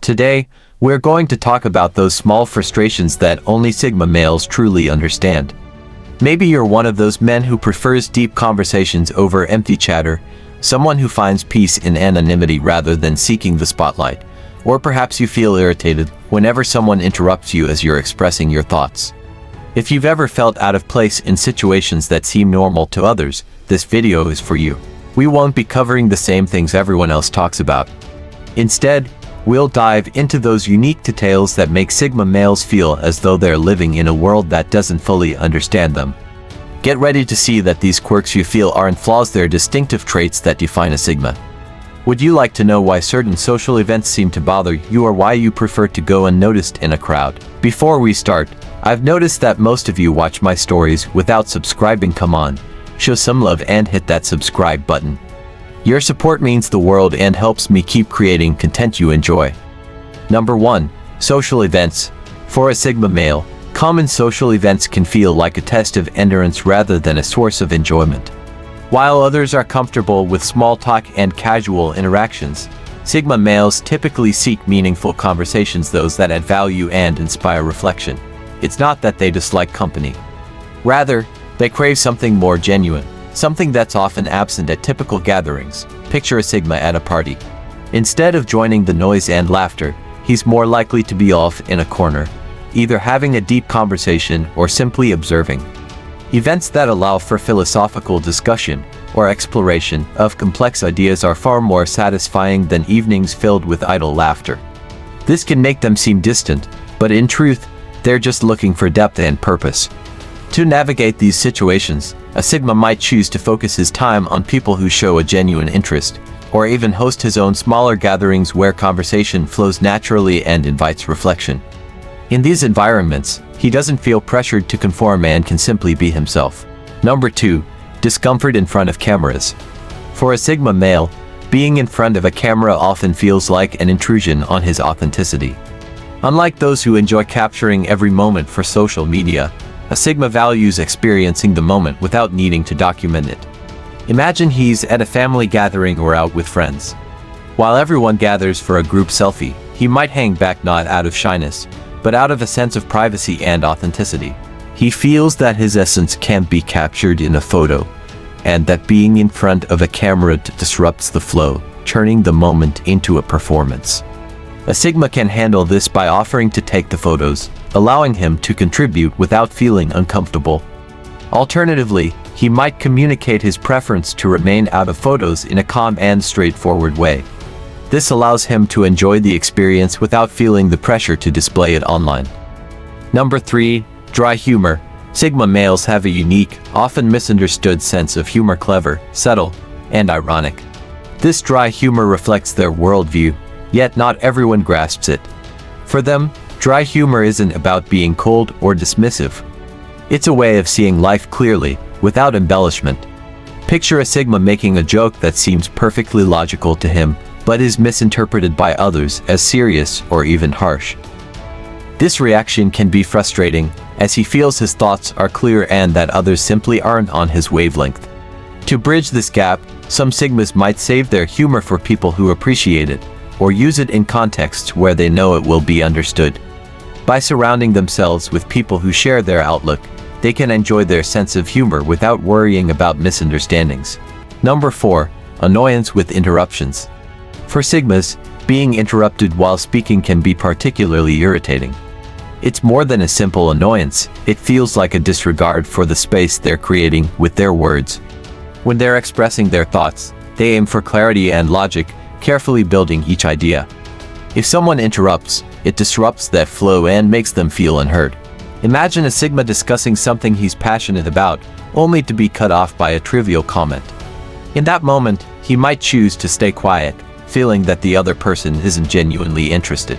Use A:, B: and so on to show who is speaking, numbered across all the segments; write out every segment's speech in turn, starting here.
A: Today, we're going to talk about those small frustrations that only Sigma males truly understand. Maybe you're one of those men who prefers deep conversations over empty chatter, someone who finds peace in anonymity rather than seeking the spotlight, or perhaps you feel irritated whenever someone interrupts you as you're expressing your thoughts. If you've ever felt out of place in situations that seem normal to others, this video is for you. We won't be covering the same things everyone else talks about. Instead, we'll dive into those unique details that make Sigma males feel as though they're living in a world that doesn't fully understand them. Get ready to see that these quirks you feel aren't flaws, they're distinctive traits that define a Sigma. Would you like to know why certain social events seem to bother you or why you prefer to go unnoticed in a crowd? Before we start, I've noticed that most of you watch my stories without subscribing. Come on, show some love and hit that subscribe button. Your support means the world and helps me keep creating content you enjoy. Number 1. Social events. For a Sigma male, common social events can feel like a test of endurance rather than a source of enjoyment. While others are comfortable with small talk and casual interactions, Sigma males typically seek meaningful conversations, those that add value and inspire reflection. It's not that they dislike company. Rather, they crave something more genuine. Something that's often absent at typical gatherings. Picture a Sigma at a party. Instead of joining the noise and laughter, he's more likely to be off in a corner, either having a deep conversation or simply observing. Events that allow for philosophical discussion or exploration of complex ideas are far more satisfying than evenings filled with idle laughter. This can make them seem distant, but in truth, they're just looking for depth and purpose. To navigate these situations, a Sigma might choose to focus his time on people who show a genuine interest, or even host his own smaller gatherings where conversation flows naturally and invites reflection. In these environments, he doesn't feel pressured to conform and can simply be himself. Number 2. Discomfort in front of cameras. For a Sigma male, being in front of a camera often feels like an intrusion on his authenticity. Unlike those who enjoy capturing every moment for social media, a Sigma values experiencing the moment without needing to document it. Imagine he's at a family gathering or out with friends. While everyone gathers for a group selfie, he might hang back not out of shyness, but out of a sense of privacy and authenticity. He feels that his essence can't be captured in a photo, and that being in front of a camera disrupts the flow, turning the moment into a performance. A Sigma can handle this by offering to take the photos, allowing him to contribute without feeling uncomfortable. Alternatively, he might communicate his preference to remain out of photos in a calm and straightforward way. This allows him to enjoy the experience without feeling the pressure to display it online. Number 3. Dry humor. Sigma males have a unique, often misunderstood sense of humor, clever, subtle, and ironic. This dry humor reflects their worldview, yet not everyone grasps it. For them, dry humor isn't about being cold or dismissive. It's a way of seeing life clearly, without embellishment. Picture a Sigma making a joke that seems perfectly logical to him, but is misinterpreted by others as serious or even harsh. This reaction can be frustrating, as he feels his thoughts are clear and that others simply aren't on his wavelength. To bridge this gap, some Sigmas might save their humor for people who appreciate it, or use it in contexts where they know it will be understood. By surrounding themselves with people who share their outlook, they can enjoy their sense of humor without worrying about misunderstandings. Number 4. Annoyance with interruptions. For Sigmas, being interrupted while speaking can be particularly irritating. It's more than a simple annoyance, it feels like a disregard for the space they're creating with their words. When they're expressing their thoughts, they aim for clarity and logic, carefully building each idea. If someone interrupts, it disrupts that flow and makes them feel unheard. Imagine a Sigma discussing something he's passionate about, only to be cut off by a trivial comment. In that moment, he might choose to stay quiet, feeling that the other person isn't genuinely interested.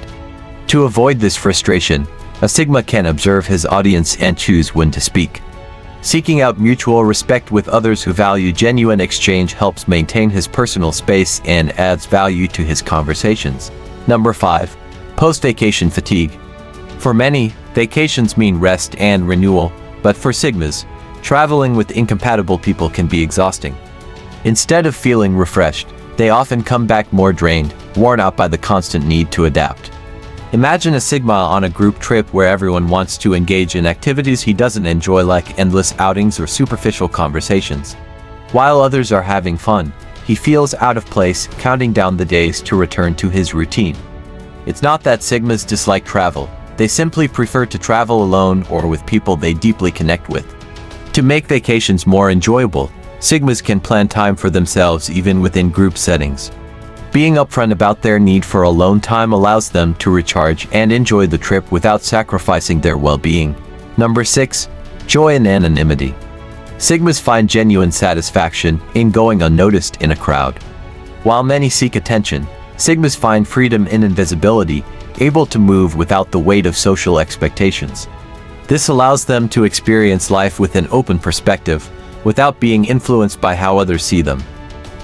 A: To avoid this frustration, a Sigma can observe his audience and choose when to speak. Seeking out mutual respect with others who value genuine exchange helps maintain his personal space and adds value to his conversations. Number 5. Post-vacation fatigue. For many, vacations mean rest and renewal, but for Sigmas, traveling with incompatible people can be exhausting. Instead of feeling refreshed, they often come back more drained, worn out by the constant need to adapt. Imagine a Sigma on a group trip where everyone wants to engage in activities he doesn't enjoy, like endless outings or superficial conversations. While others are having fun, he feels out of place, counting down the days to return to his routine. It's not that Sigmas dislike travel, they simply prefer to travel alone or with people they deeply connect with. To make vacations more enjoyable, Sigmas can plan time for themselves even within group settings. Being upfront about their need for alone time allows them to recharge and enjoy the trip without sacrificing their well-being. Number 6. Joy and anonymity. Sigmas find genuine satisfaction in going unnoticed in a crowd. While many seek attention, Sigmas find freedom in invisibility, able to move without the weight of social expectations. This allows them to experience life with an open perspective, without being influenced by how others see them.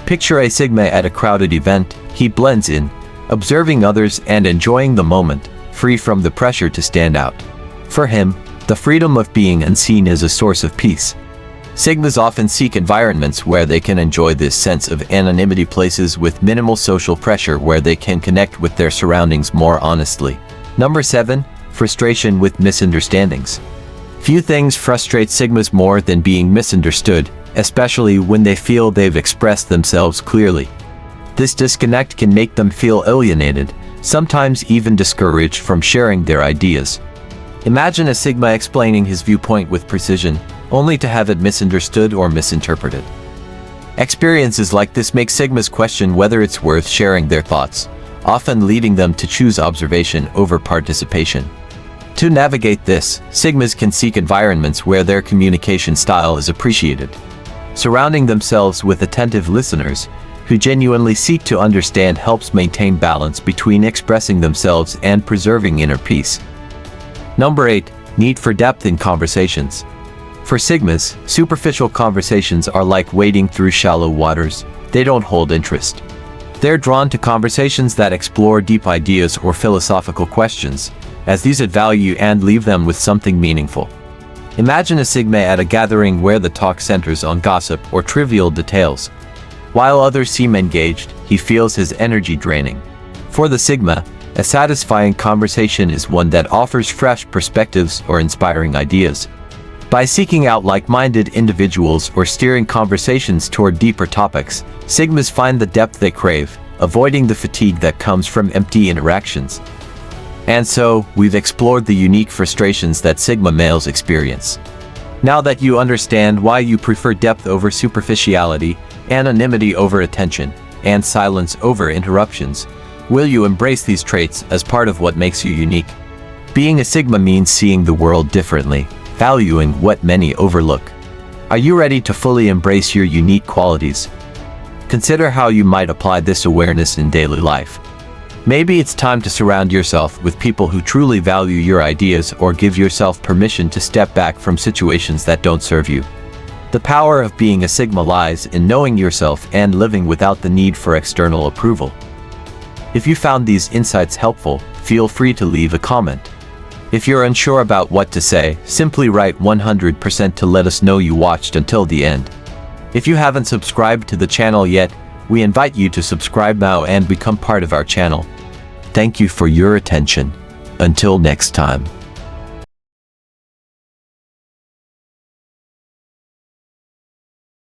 A: Picture a Sigma at a crowded event. He blends in, observing others and enjoying the moment, free from the pressure to stand out. For him, the freedom of being unseen is a source of peace. Sigmas often seek environments where they can enjoy this sense of anonymity, places with minimal social pressure where they can connect with their surroundings more honestly. Number 7. Frustration with misunderstandings. Few things frustrate Sigmas more than being misunderstood, especially when they feel they've expressed themselves clearly. This disconnect can make them feel alienated, sometimes even discouraged from sharing their ideas. Imagine a Sigma explaining his viewpoint with precision, only to have it misunderstood or misinterpreted. Experiences like this make Sigmas question whether it's worth sharing their thoughts, often leading them to choose observation over participation. To navigate this, Sigmas can seek environments where their communication style is appreciated. Surrounding themselves with attentive listeners who genuinely seek to understand helps maintain balance between expressing themselves and preserving inner peace. Number 8. Need for depth in conversations. For Sigmas, superficial conversations are like wading through shallow waters. They don't hold interest. They're drawn to conversations that explore deep ideas or philosophical questions, as these add value and leave them with something meaningful. Imagine a Sigma at a gathering where the talk centers on gossip or trivial details. While others seem engaged, he feels his energy draining. For the Sigma, a satisfying conversation is one that offers fresh perspectives or inspiring ideas. By seeking out like-minded individuals or steering conversations toward deeper topics, Sigmas find the depth they crave, avoiding the fatigue that comes from empty interactions. And so, we've explored the unique frustrations that Sigma males experience. Now that you understand why you prefer depth over superficiality, anonymity over attention, and silence over interruptions, will you embrace these traits as part of what makes you unique? Being a Sigma means seeing the world differently, valuing what many overlook. Are you ready to fully embrace your unique qualities? Consider how you might apply this awareness in daily life. Maybe it's time to surround yourself with people who truly value your ideas, or give yourself permission to step back from situations that don't serve you. The power of being a Sigma lies in knowing yourself and living without the need for external approval. If you found these insights helpful, feel free to leave a comment. If you're unsure about what to say, simply write 100% to let us know you watched until the end. If you haven't subscribed to the channel yet, we invite you to subscribe now and become part of our channel. Thank you for your attention. Until next time.